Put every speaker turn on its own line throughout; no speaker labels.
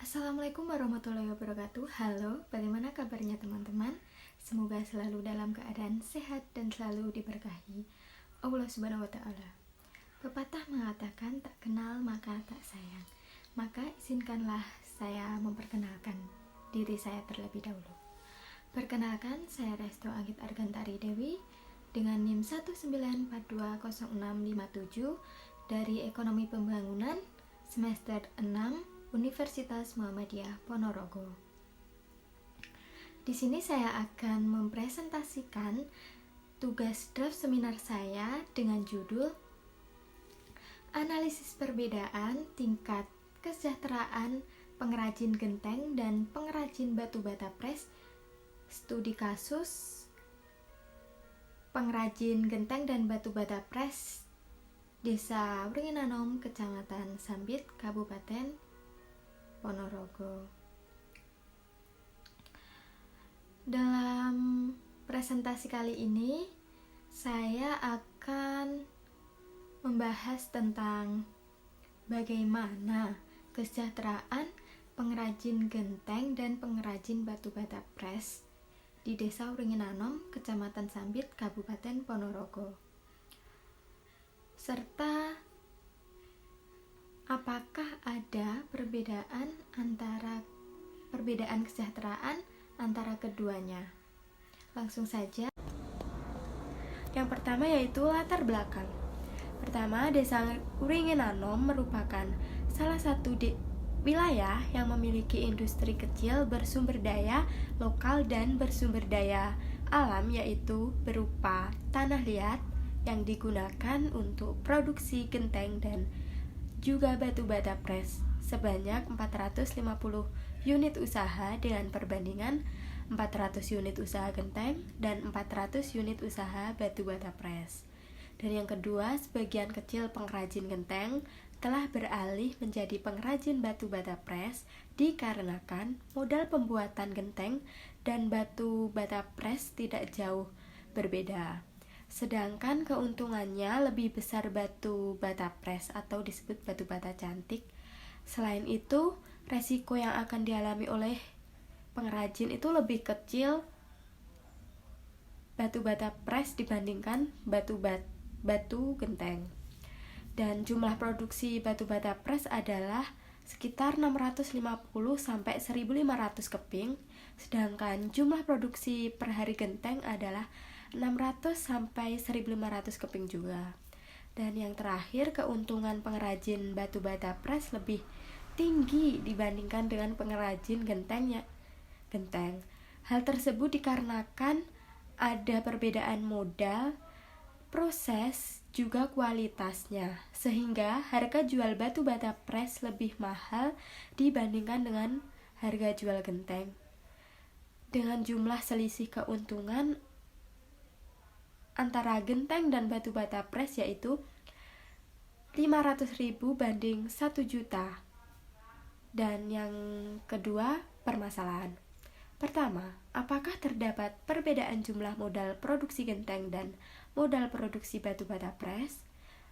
Assalamualaikum warahmatullahi wabarakatuh. Halo, bagaimana kabarnya teman-teman? Semoga selalu dalam keadaan sehat dan selalu diberkahi Allah Subhanahu wa taala. Pepatah mengatakan tak kenal maka tak sayang. Maka izinkanlah saya memperkenalkan diri saya terlebih dahulu. Perkenalkan, saya Resto Anggit Argantari Dewi dengan NIM 1942067 dari Ekonomi Pembangunan semester 6 Universitas Muhammadiyah Ponorogo. Di sini saya akan mempresentasikan tugas draft seminar saya dengan judul Analisis Perbedaan Tingkat Kesejahteraan Pengrajin Genteng dan Pengrajin Batu Bata Pres. Studi kasus pengrajin genteng dan batu bata pres Desa Wringinanom, Kecamatan Sambit, Kabupaten Ponorogo. Dalam presentasi kali ini saya akan membahas tentang bagaimana kesejahteraan pengrajin genteng dan pengrajin batu bata pres di Desa Wringinanom, Kecamatan Sambit, Kabupaten Ponorogo. Serta apakah ada perbedaan kesejahteraan antara keduanya? Langsung saja. Yang pertama yaitu latar belakang. Pertama, Desa Wringinanom merupakan salah satu wilayah yang memiliki industri kecil bersumber daya lokal dan bersumber daya alam, yaitu berupa tanah liat yang digunakan untuk produksi genteng dan juga batu bata pres sebanyak 450 unit usaha dengan perbandingan 400 unit usaha genteng dan 400 unit usaha batu bata pres. Dan yang kedua, sebagian kecil pengrajin genteng telah beralih menjadi pengrajin batu bata pres dikarenakan modal pembuatan genteng dan batu bata pres tidak jauh berbeda. Sedangkan keuntungannya lebih besar batu bata pres atau disebut batu bata cantik. Selain itu, resiko yang akan dialami oleh pengrajin itu lebih kecil batu bata pres dibandingkan batu genteng. Dan jumlah produksi batu bata pres adalah sekitar 650 sampai 1500 keping, sedangkan jumlah produksi per hari genteng adalah 600 sampai 1500 keping juga. Dan yang terakhir, keuntungan pengrajin batu bata pres lebih tinggi dibandingkan dengan pengrajin genteng. Hal tersebut dikarenakan ada perbedaan modal, proses, juga kualitasnya, sehingga harga jual batu bata pres lebih mahal dibandingkan dengan harga jual genteng. Dengan jumlah selisih keuntungan antara genteng dan batu bata pres yaitu 500.000 banding 1 juta. Dan yang kedua, permasalahan. Pertama, apakah terdapat perbedaan jumlah modal produksi genteng dan modal produksi batu bata pres?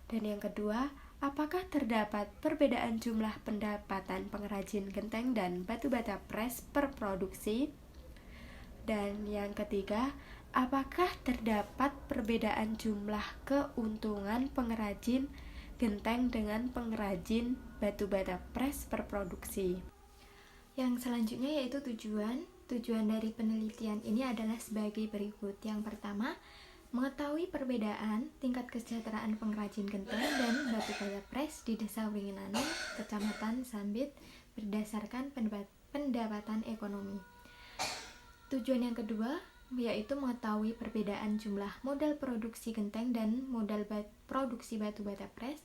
Dan yang kedua, apakah terdapat perbedaan jumlah pendapatan pengrajin genteng dan batu bata pres per produksi? Dan yang ketiga, apakah terdapat perbedaan jumlah keuntungan pengrajin genteng dengan pengrajin batu bata pres per produksi? Yang selanjutnya yaitu tujuan dari penelitian ini adalah sebagai berikut. Yang pertama, mengetahui perbedaan tingkat kesejahteraan pengrajin genteng dan batu bata pres di Desa Wringinanom, Kecamatan Sambit berdasarkan pendapatan ekonomi. Tujuan yang kedua yaitu mengetahui perbedaan jumlah modal produksi genteng dan modal produksi batu bata pres.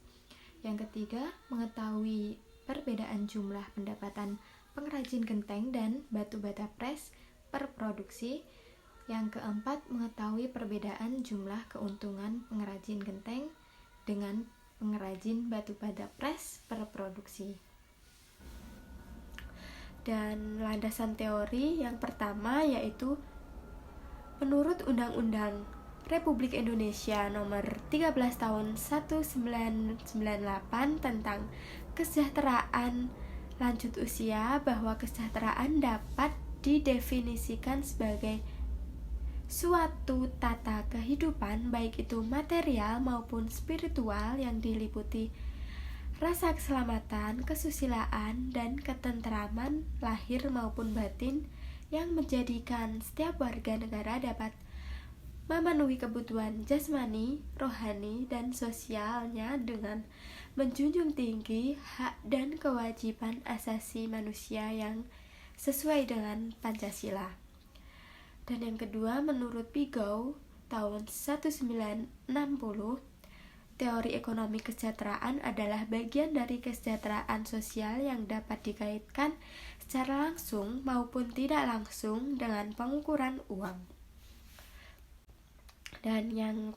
Yang ketiga, mengetahui perbedaan jumlah pendapatan pengrajin genteng dan batu bata pres per produksi. Yang keempat, mengetahui perbedaan jumlah keuntungan pengrajin genteng dengan pengrajin batu bata pres per produksi. Dan landasan teori yang pertama yaitu menurut Undang-Undang Republik Indonesia Nomor 13 Tahun 1998 tentang Kesejahteraan Lanjut usia, bahwa kesejahteraan dapat didefinisikan sebagai suatu tata kehidupan baik itu material maupun spiritual yang diliputi rasa keselamatan, kesusilaan, dan ketentraman lahir maupun batin yang menjadikan setiap warga negara dapat memenuhi kebutuhan jasmani, rohani, dan sosialnya dengan menjunjung tinggi hak dan kewajiban asasi manusia yang sesuai dengan Pancasila. Dan yang kedua, menurut Pigow tahun 1960, teori ekonomi kesejahteraan adalah bagian dari kesejahteraan sosial yang dapat dikaitkan secara langsung maupun tidak langsung dengan pengukuran uang. Dan yang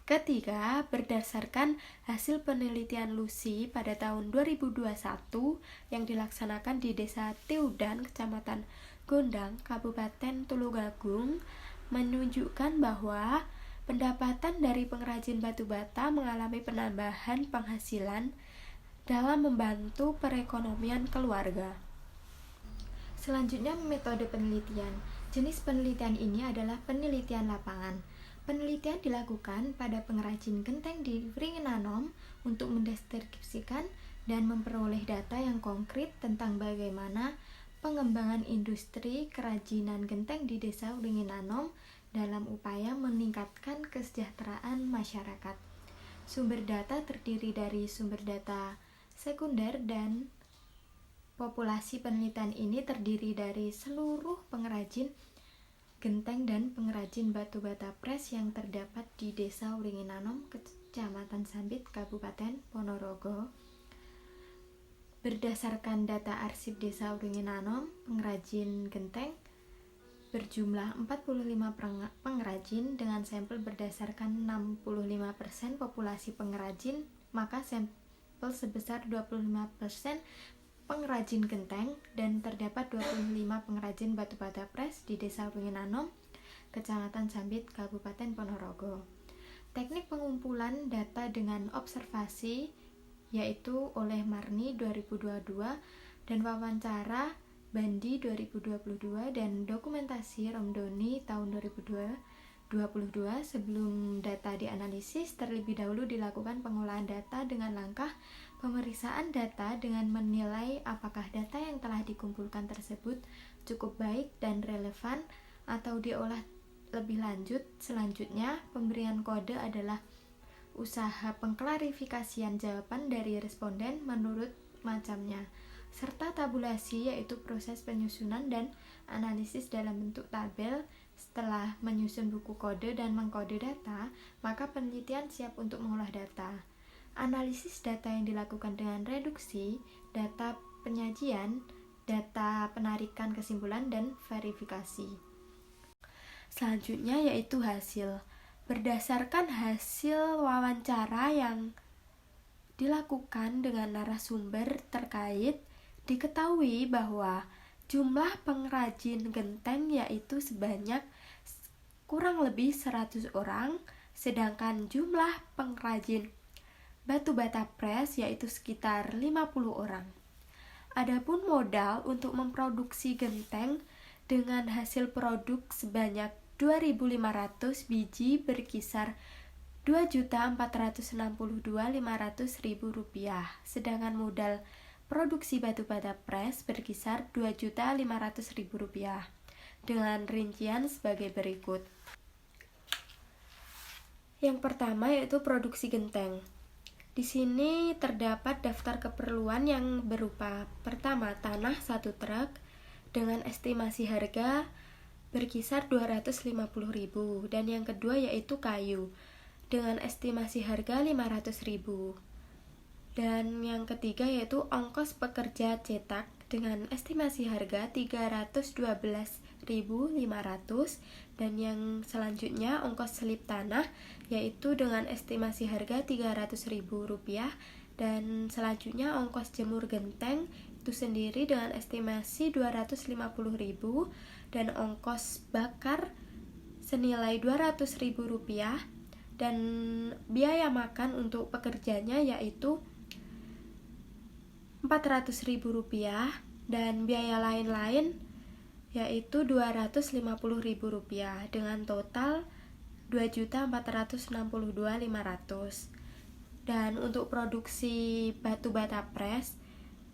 ketiga, berdasarkan hasil penelitian Lucy pada tahun 2021 yang dilaksanakan di Desa Tiudan, Kecamatan Gondang, Kabupaten Tulungagung, menunjukkan bahwa pendapatan dari pengrajin batu bata mengalami penambahan penghasilan dalam membantu perekonomian keluarga.
Selanjutnya, metode penelitian. Jenis penelitian ini adalah penelitian lapangan. Penelitian dilakukan pada pengrajin genteng di Wringinanom untuk mendeskripsikan dan memperoleh data yang konkret tentang bagaimana pengembangan industri kerajinan genteng di Desa Wringinanom dalam upaya meningkatkan kesejahteraan masyarakat. Sumber data terdiri dari sumber data sekunder dan populasi penelitian ini terdiri dari seluruh pengrajin genteng dan pengrajin batu bata pres yang terdapat di Desa Wringinanom, Kecamatan Sambit, Kabupaten Ponorogo. Berdasarkan data arsip Desa Wringinanom, pengrajin genteng berjumlah 45 pengrajin dengan sampel berdasarkan 65% populasi pengrajin, maka sampel sebesar 25% pengrajin genteng dan terdapat 25 pengrajin batu bata pres di Desa Wringinanom, Kecamatan Sambit, Kabupaten Ponorogo. Teknik pengumpulan data dengan observasi yaitu oleh Marni 2022 dan wawancara Bandi 2022 dan dokumentasi Romdoni tahun 2022. Sebelum data dianalisis, terlebih dahulu dilakukan pengolahan data dengan langkah pemeriksaan data dengan menilai apakah data yang telah dikumpulkan tersebut cukup baik dan relevan atau diolah lebih lanjut. Selanjutnya, pemberian kode adalah usaha pengklarifikasian jawaban dari responden menurut macamnya, serta tabulasi yaitu proses penyusunan dan analisis dalam bentuk tabel. Setelah menyusun buku kode dan mengkode data, maka penelitian siap untuk mengolah data. Analisis data yang dilakukan dengan reduksi, data penyajian, data penarikan kesimpulan, dan verifikasi. Selanjutnya yaitu hasil. Berdasarkan hasil wawancara yang dilakukan dengan narasumber terkait, diketahui bahwa jumlah pengrajin genteng yaitu sebanyak kurang lebih 100 orang, sedangkan jumlah pengrajin batu bata pres yaitu sekitar 50 orang. Adapun modal untuk memproduksi genteng dengan hasil produk sebanyak 2.500 biji berkisar Rp2.462.500.000, sedangkan modal produksi batu bata pres berkisar Rp2.500.000 dengan rincian sebagai berikut. Yang pertama yaitu produksi genteng. Di sini terdapat daftar keperluan yang berupa pertama tanah 1 truk dengan estimasi harga berkisar 250.000 dan yang kedua yaitu kayu dengan estimasi harga 500.000 dan yang ketiga yaitu ongkos pekerja cetak dengan estimasi harga 312.500 dan yang selanjutnya ongkos selip tanah yaitu dengan estimasi harga Rp300.000 dan selanjutnya ongkos jemur genteng itu sendiri dengan estimasi Rp250.000 dan ongkos bakar senilai Rp200.000 dan biaya makan untuk pekerjanya yaitu
Rp400.000 dan biaya lain-lain yaitu Rp250.000 dengan total Rp2.462.500. Dan untuk produksi batu bata pres,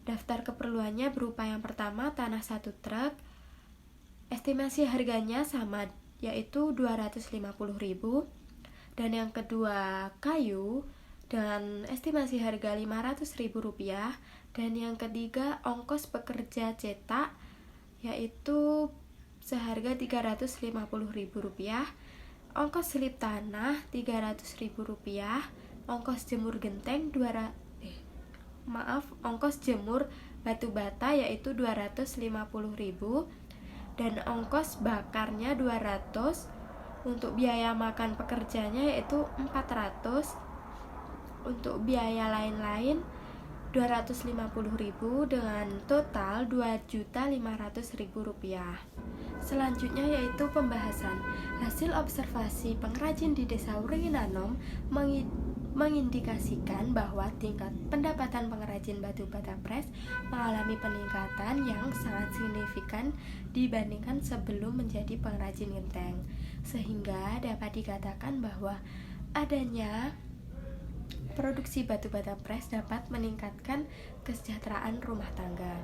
daftar keperluannya berupa yang pertama tanah 1 truk, estimasi harganya sama yaitu Rp250.000, dan yang kedua kayu dengan estimasi harga Rp500.000, dan yang ketiga ongkos pekerja cetak yaitu seharga Rp350.000, ongkos selip tanah Rp300.000, ongkos jemur genteng ongkos jemur batu bata yaitu Rp250.000, dan ongkos bakarnya Rp200. Untuk biaya makan pekerjanya yaitu Rp400. Untuk biaya lain-lain Rp250.000 dengan total Rp2.500.000. Selanjutnya yaitu pembahasan. Hasil observasi pengrajin di Desa Wringinanom mengindikasikan bahwa tingkat pendapatan pengrajin batu bata pres mengalami peningkatan yang sangat signifikan dibandingkan sebelum menjadi pengrajin genteng, sehingga dapat dikatakan bahwa adanya produksi batu bata pres dapat meningkatkan kesejahteraan rumah tangga.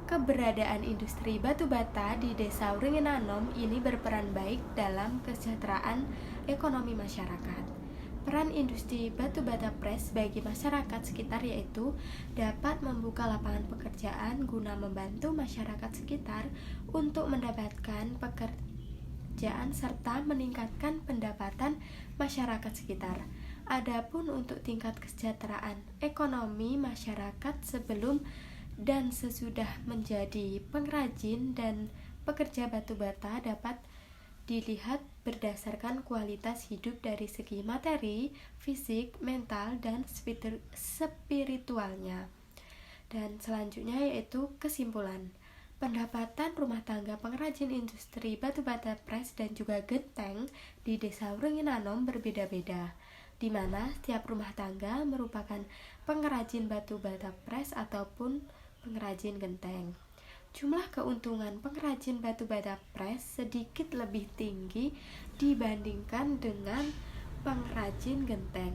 Keberadaan industri batu bata di Desa Wringinanom ini berperan baik dalam kesejahteraan ekonomi masyarakat. Peran industri batu bata pres bagi masyarakat sekitar yaitu dapat membuka lapangan pekerjaan guna membantu masyarakat sekitar untuk mendapatkan pekerjaan serta meningkatkan pendapatan masyarakat sekitar. Adapun untuk tingkat kesejahteraan ekonomi masyarakat sebelum dan sesudah menjadi pengrajin dan pekerja batu bata dapat dilihat berdasarkan kualitas hidup dari segi materi, fisik, mental, dan spiritualnya. Dan selanjutnya yaitu kesimpulan. Pendapatan rumah tangga pengrajin industri batu bata pres dan juga genteng di Desa Wringinanom berbeda-beda, di mana setiap rumah tangga merupakan pengrajin batu bata pres ataupun pengrajin genteng. Jumlah keuntungan pengrajin batu bata pres sedikit lebih tinggi dibandingkan dengan pengrajin genteng.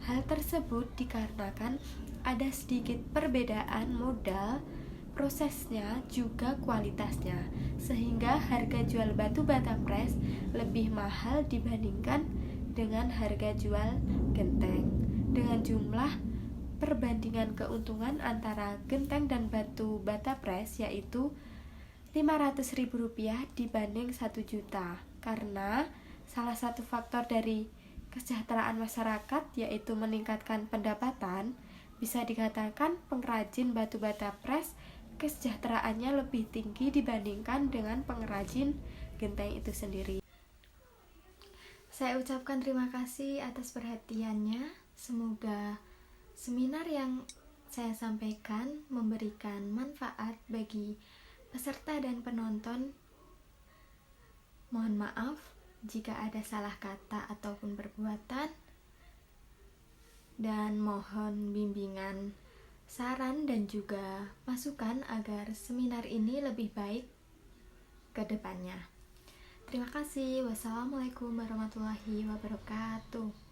Hal tersebut dikarenakan ada sedikit perbedaan modal, prosesnya juga kualitasnya, sehingga harga jual batu bata pres lebih mahal dibandingkan dengan harga jual genteng. Dengan jumlah perbandingan keuntungan antara genteng dan batu bata pres yaitu Rp500.000 dibanding Rp1.000.000, karena salah satu faktor dari kesejahteraan masyarakat yaitu meningkatkan pendapatan. Bisa dikatakan pengrajin batu bata pres kesejahteraannya lebih tinggi dibandingkan dengan pengrajin genteng itu sendiri.
Saya ucapkan terima kasih atas perhatiannya. Semoga seminar yang saya sampaikan memberikan manfaat bagi peserta dan penonton. Mohon maaf jika ada salah kata ataupun perbuatan, dan mohon bimbingan, saran, dan juga masukan agar seminar ini lebih baik ke depannya. Terima kasih. Wassalamualaikum warahmatullahi wabarakatuh.